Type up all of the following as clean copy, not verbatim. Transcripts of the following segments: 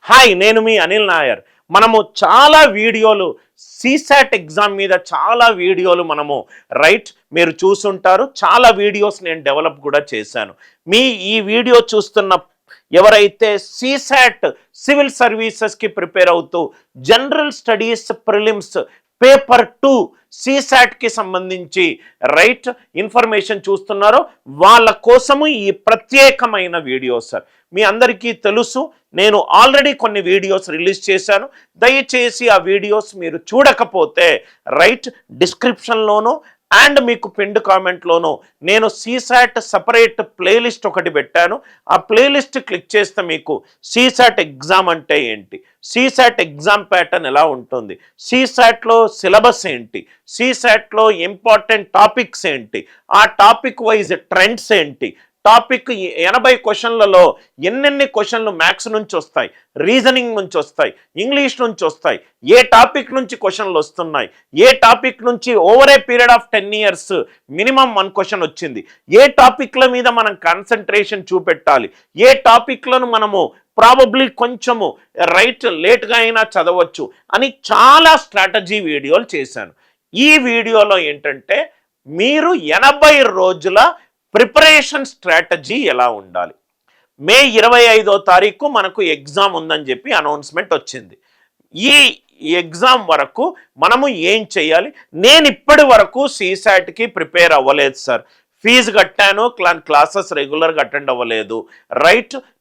Hi, నేను మీ అనిల్ నాయర్. మనము చాలా వీడియోలు సీసాట్ ఎగ్జామ్ మీద చాలా వీడియోలు మీరు చూసుంటారు. చాలా వీడియోస్ నేను డెవలప్ కూడా చేశాను. ఈ వీడియో చూస్తున్న ఎవరైతే సీసాట్ సివిల్ సర్వీసెస్కి ప్రిపేర్ అవుతూ జనరల్ స్టడీస్ ప్రిలిమ్స్ పేపర్ 2 సీసాట్కి సంబంధించి ఇన్ఫర్మేషన్ చూస్తున్నారో వాళ్ళ కోసము ఈ ప్రత్యేకమైన వీడియో సార్. మీ అందరికీ తెలుసు, నేను ఆల్రెడీ కొన్ని వీడియోస్ రిలీజ్ చేశాను. దయచేసి ఆ వీడియోస్ మీరు చూడకపోతే డిస్క్రిప్షన్లోనూ అండ్ మీకు పిన్డ్ కామెంట్లోనూ నేను సీసాట్ సపరేట్ ప్లేలిస్ట్ ఒకటి పెట్టాను. ఆ ప్లేలిస్ట్ క్లిక్ చేస్తే మీకు సీసాట్ ఎగ్జామ్ అంటే ఏంటి, సీసాట్ ఎగ్జామ్ ప్యాటర్న్ ఎలా ఉంటుంది, సీసాట్లో సిలబస్ ఏంటి, సీసాట్లో ఇంపార్టెంట్ టాపిక్స్ ఏంటి, ఆ టాపిక్ వైజ్ ట్రెండ్స్ ఏంటి, టాపిక్ 80 క్వశ్చన్లలో ఎన్నెన్ని క్వశ్చన్లు మ్యాథ్స్ నుంచి వస్తాయి, రీజనింగ్ నుంచి వస్తాయి, ఇంగ్లీష్ నుంచి వస్తాయి, ఏ టాపిక్ నుంచి క్వశ్చన్లు వస్తున్నాయి, ఏ టాపిక్ నుంచి over a period of 10 years minimum 1 question వచ్చింది, ఏ టాపిక్ల మీద మనం కాన్సన్ట్రేషన్ చూపెట్టాలి, ఏ టాపిక్లను మనము ప్రాబబ్లీ కొంచెము లేట్గా అయినా చదవచ్చు అని చాలా స్ట్రాటజీ వీడియోలు చేశాను. ఈ వీడియోలో ఏంటంటే మీరు 80 రోజుల ప్రిపరేషన్ స్ట్రాటజీ ఎలా ఉండాలి. మే 25వ తారీఖు మనకు ఎగ్జామ్ ఉందని చెప్పి అనౌన్స్మెంట్ వచ్చింది. ఈ ఎగ్జామ్ వరకు మనము ఏం చేయాలి? నేను ఇప్పటి వరకు సీసాట్కి ప్రిపేర్ అవ్వలేదు సార్. ఫీజు కట్టాను, క్లాసెస్ రెగ్యులర్గా అటెండ్ అవ్వలేదు.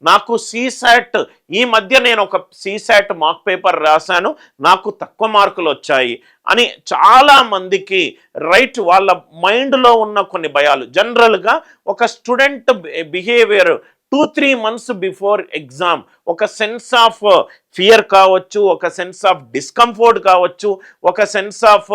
నాకు సీసాట్ ఈ మధ్య నేను ఒక సీసాట్ మాక్ పేపర్ రాశాను, నాకు తక్కువ మార్కులు వచ్చాయి అని చాలా మందికి వాళ్ళ మైండ్లో ఉన్న కొన్ని భయాలు. జనరల్గా ఒక student behavior 2-3 months before exam ఒక సెన్స్ ఆఫ్ ఫియర్ కావచ్చు, ఒక సెన్స్ ఆఫ్ డిస్కంఫర్ట్ కావచ్చు, ఒక sense of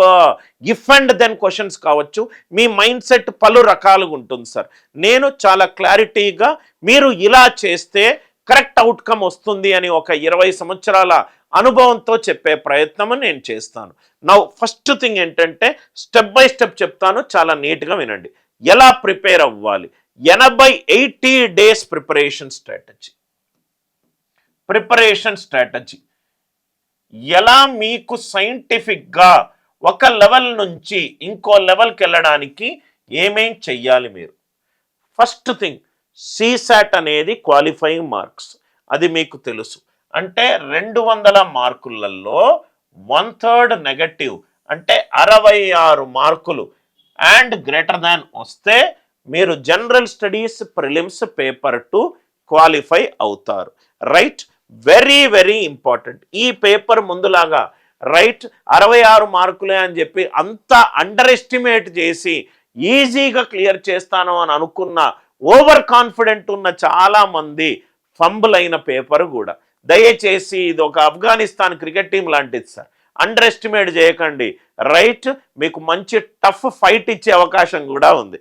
if and then questions కావచ్చు. మీ మైండ్ సెట్ పలు రకాలుగా ఉంటుంది సార్. నేను చాలా క్లారిటీగా మీరు ఇలా చేస్తే కరెక్ట్ అవుట్కమ్ వస్తుంది అని ఒక 20 సంవత్సరాల అనుభవంతో చెప్పే ప్రయత్నం నేను చేస్తాను. నా ఫస్ట్ థింగ్ ఏంటంటే స్టెప్ బై స్టెప్ చెప్తాను, చాలా నీట్గా వినండి. ఎలా ప్రిపేర్ అవ్వాలి? 80 డేస్ ప్రిపరేషన్ స్ట్రాటజీ ఎలా మీకు సైంటిఫిక్గా ఒక లెవెల్ నుంచి ఇంకో లెవెల్కి వెళ్ళడానికి ఏమేం చెయ్యాలి మీరు? ఫస్ట్ థింగ్, సీసాట్ అనేది క్వాలిఫైయింగ్ మార్క్స్, అది మీకు తెలుసు. అంటే 200 మార్కులలో 1/3 నెగటివ్ అంటే 66 మార్కులు అండ్ గ్రేటర్ దాన్ వస్తే మీరు general studies prelims paper 2 qualify అవుతారు. Very very important. ఈ పేపర్ ముందులాగా 66 మార్కులే అని చెప్పి అంత అండర్ ఎస్టిమేట్ చేసి ఈజీగా క్లియర్ చేస్తాను అని అనుకున్న ఓవర్ కాన్ఫిడెంట్ ఉన్న చాలా మంది ఫంబుల్ అయిన పేపర్ కూడా. దయచేసి ఇది ఒక ఆఫ్ఘనిస్తాన్ క్రికెట్ టీం లాంటిది సార్, అండర్ ఎస్టిమేట్ చేయకండి. మీకు మంచి టఫ్ ఫైట్ ఇచ్చే అవకాశం కూడా ఉంది.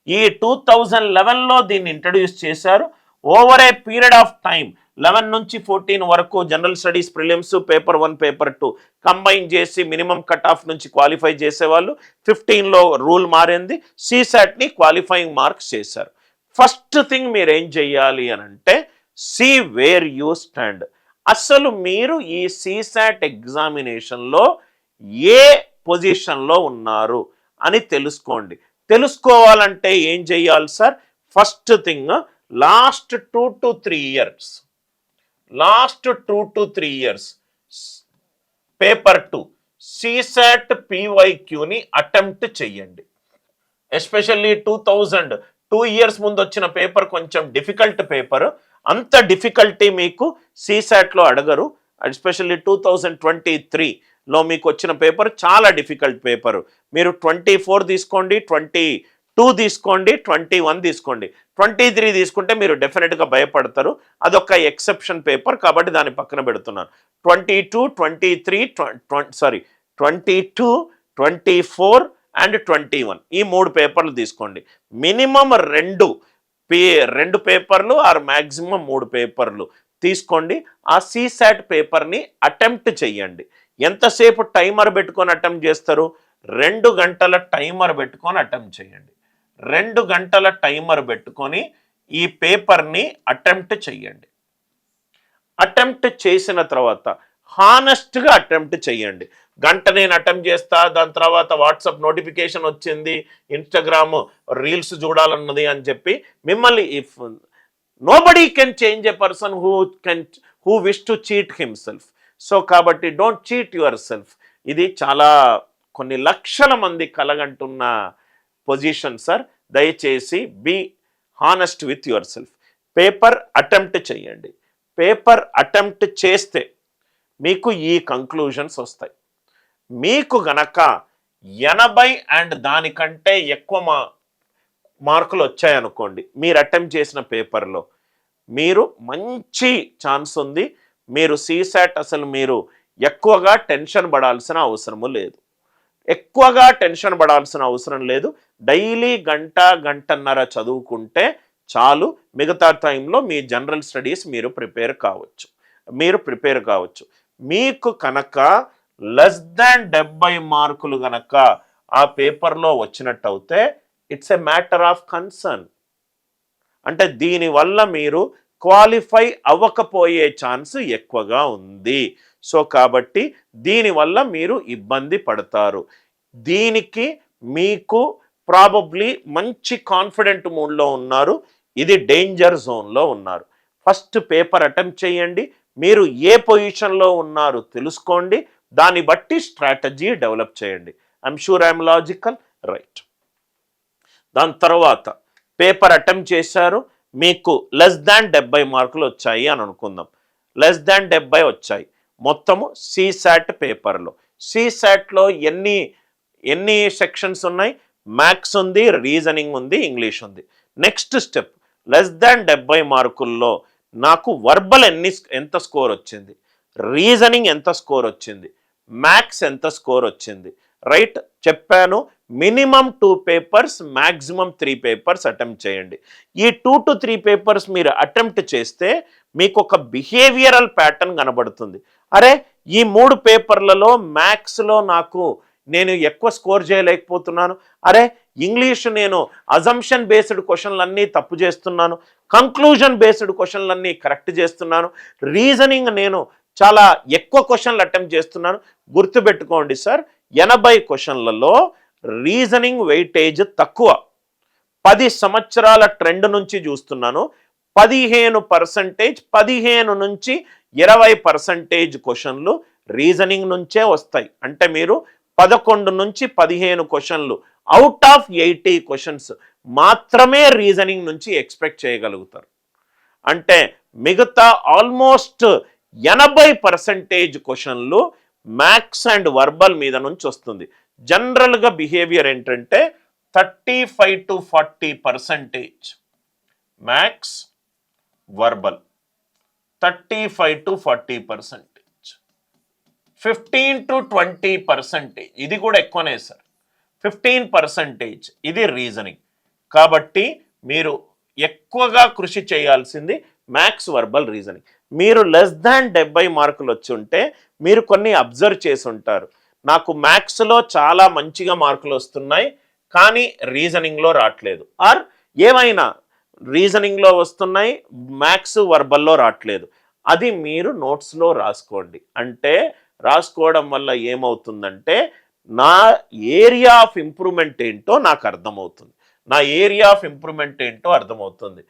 ఈ 2011లో దీన్ని ఇంట్రడ్యూస్ చేశారు. Over a period of time 11 నుంచి 14 వరకు general studies prelims paper 1 paper 2 combine చేసి మినిమం కట్ ఆఫ్ నుంచి క్వాలిఫై చేసేవాళ్ళు. 15లో రూల్ మారింది, సీసాట్ని క్వాలిఫైయింగ్ మార్క్స్ చేశారు. ఫస్ట్ థింగ్ మీరు ఏం చెయ్యాలి అని అంటే సీ వేర్ యూ స్టాండ్. అసలు మీరు ఈ సీసాట్ ఎగ్జామినేషన్లో ఏ పొజిషన్లో ఉన్నారు అని తెలుసుకోండి. తెలుసుకోవాలంటే ఏం చెయ్యాలి sir? First thing, last 2 to 3 years paper 2 CSAT పీవైక్యూని అటెంప్ట్ చెయ్యండి. ఎస్పెషల్లీ 2 ఇయర్స్ ముందు వచ్చిన పేపర్ కొంచెం డిఫికల్ట్ పేపర్, అంత డిఫికల్టీ మీకు సీసాట్లో అడగరు. ఎస్పెషల్లీ 2023లో మీకు వచ్చిన పేపర్ చాలా డిఫికల్ట్ పేపర్. మీరు 24 తీసుకోండి, 22 తీసుకోండి, 21 తీసుకోండి, 23 తీసుకుంటే మీరు డెఫినెట్గా భయపడతారు. అదొక ఎక్సెప్షన్ పేపర్ కాబట్టి దాన్ని పక్కన పెడుతున్నాను. 22, 24 అండ్ 21 ఈ 3 పేపర్లు తీసుకోండి. మినిమం 2 పేపర్లు ఆర్ మ్యాక్సిమం 3 పేపర్లు తీసుకోండి. ఆ సీసాట్ పేపర్ని అటెంప్ట్ చెయ్యండి. ఎంతసేపు టైమర్ పెట్టుకొని అటెంప్ట్ చేస్తారు? 2 గంటల టైమర్ పెట్టుకొని అటెంప్ట్ చేయండి. 2 గంటల టైమర్ పెట్టుకొని ఈ పేపర్ని అటెంప్ట్ చెయ్యండి. అటెంప్ట్ చేసిన తర్వాత హానెస్ట్గా అటెంప్ట్ చేయండి. గంట నేను అటెంప్ట్ చేస్తా, దాని తర్వాత వాట్సాప్ నోటిఫికేషన్ వచ్చింది, ఇన్స్టాగ్రామ్ రీల్స్ చూడాలన్నది అని చెప్పి మిమ్మల్ని if nobody can change a person who wish to cheat himself. So కాబట్టి డోంట్ చీట్ యువర్ సెల్ఫ్. ఇది చాలా కొన్ని లక్షల మంది కలగంటున్న పొజిషన్ సార్. దయచేసి be honest with yourself. Paper attempt చేయండి. పేపర్ అటెంప్ట్ చేస్తే మీకు ఈ కంక్లూజన్స్ వస్తాయి. మీకు గనక 80 అండ్ దానికంటే ఎక్కువ మార్కులు వచ్చాయనుకోండి మీరు అటెంప్ట్ చేసిన పేపర్లో, మీరు మంచి ఛాన్స్ ఉంది. మీరు సీసాట్ అసలు మీరు ఎక్కువగా టెన్షన్ పడాల్సిన అవసరము లేదు. ఎక్కువగా టెన్షన్ పడాల్సిన అవసరం లేదు. డైలీ గంట గంటన్నర చదువుకుంటే చాలు. మిగతా టైంలో మీ జనరల్ స్టడీస్ మీరు ప్రిపేర్ కావచ్చు. మీకు కనుక లెస్ దాన్ 70 మార్కులు గనక ఆ పేపర్లో వచ్చినట్టయితే it's a matter of concern. అంటే దీనివల్ల మీరు క్వాలిఫై అవ్వకపోయే ఛాన్స్ ఎక్కువగా ఉంది. సో కాబట్టి దీనివల్ల మీరు ఇబ్బంది పడతారు. దీనికి మీకు ప్రాబబ్లీ మంచి కాన్ఫిడెంట్ మూడ్లో ఉన్నారు, ఇది డేంజర్ జోన్లో ఉన్నారు. ఫస్ట్ పేపర్ అటెంప్ట్ చేయండి. మీరు ఏ పొజిషన్లో ఉన్నారు తెలుసుకోండి. దాన్ని బట్టి స్ట్రాటజీ డెవలప్ చేయండి. I'm sure I'm logical, right. దాని తర్వాత పేపర్ అటెంప్ట్ చేశారు, మీకు లెస్ దాన్ 70 మార్కులు వచ్చాయి అని అనుకుందాం. లెస్ దాన్ 70 వచ్చాయి మొత్తము సీసాట్ పేపర్లో. సీసాట్లో ఎన్ని సెక్షన్స్ ఉన్నాయి? మ్యాథ్స్ ఉంది, రీజనింగ్ ఉంది, ఇంగ్లీష్ ఉంది. నెక్స్ట్ స్టెప్, లెస్ దాన్ 70 మార్కుల్లో నాకు వర్బల్ ఎంత స్కోర్ వచ్చింది, రీజనింగ్ ఎంత స్కోర్ వచ్చింది, మ్యాథ్స్ ఎంత స్కోర్ వచ్చింది, రైట్. చెప్పాను minimum 2 papers, maximum 3 papers attempt చేయండి. ఈ 2 to 3 పేపర్స్ మీరు అటెంప్ట్ చేస్తే మీకు ఒక బిహేవియరల్ ప్యాటర్న్ కనబడుతుంది. అరే ఈ 3 పేపర్లలో మ్యాథ్స్లో నేను ఎక్కువ స్కోర్ చేయలేకపోతున్నాను, అరే ఇంగ్లీష్ నేను అజంప్షన్ బేస్డ్ క్వశ్చన్లన్నీ తప్పు చేస్తున్నాను, కంక్లూజన్ బేస్డ్ క్వశ్చన్లన్నీ కరెక్ట్ చేస్తున్నాను, రీజనింగ్ నేను చాలా ఎక్కువ క్వశ్చన్లు అటెంప్ట్ చేస్తున్నాను. గుర్తుపెట్టుకోండి సార్, 80 క్వశ్చన్లలో రీజనింగ్ వెయిటేజ్ తక్కువ. 10 సంవత్సరాల ట్రెండ్ నుంచి చూస్తున్నాను. 15% 15 నుంచి 20% క్వశ్చన్లు రీజనింగ్ నుంచే వస్తాయి. అంటే మీరు 11 నుంచి 15 క్వశ్చన్లు అవుట్ ఆఫ్ 80 క్వశ్చన్స్ మాత్రమే రీజనింగ్ నుంచి ఎక్స్పెక్ట్ చేయగలుగుతారు. అంటే మిగతా ఆల్మోస్ట్ 80% క్వశ్చన్లు మ్యాథ్స్ అండ్ వర్బల్ మీద నుంచి వస్తుంది. జనరల్గా బిహేవియర్ ఏంటంటే 35 to 40% maths, verbal 35 to 40%, 15 to 20%, ఇది కూడా ఎక్కువనే సార్, 15% ఇది రీజనింగ్. కాబట్టి మీరు ఎక్కువగా కృషి చేయాల్సింది మ్యాథ్స్, వర్బల్, రీజనింగ్. మీరు లెస్ దాన్ 70 మార్కులు వచ్చి ఉంటే మీరు కొన్ని అబ్జర్వ్ చేసి ఉంటారు. నాకు మ్యాథ్స్లో చాలా మంచిగా మార్కులు వస్తున్నాయి కానీ రీజనింగ్లో రావట్లేదు, ఆర్ ఏమైనా రీజనింగ్లో వస్తున్నాయి మ్యాథ్స్, వర్బల్లో రావట్లేదు. అది మీరు నోట్స్లో రాసుకోండి. అంటే రాసుకోవడం వల్ల ఏమవుతుందంటే నా ఏరియా ఆఫ్ ఇంప్రూవ్మెంట్ ఏంటో నాకు అర్థమవుతుంది.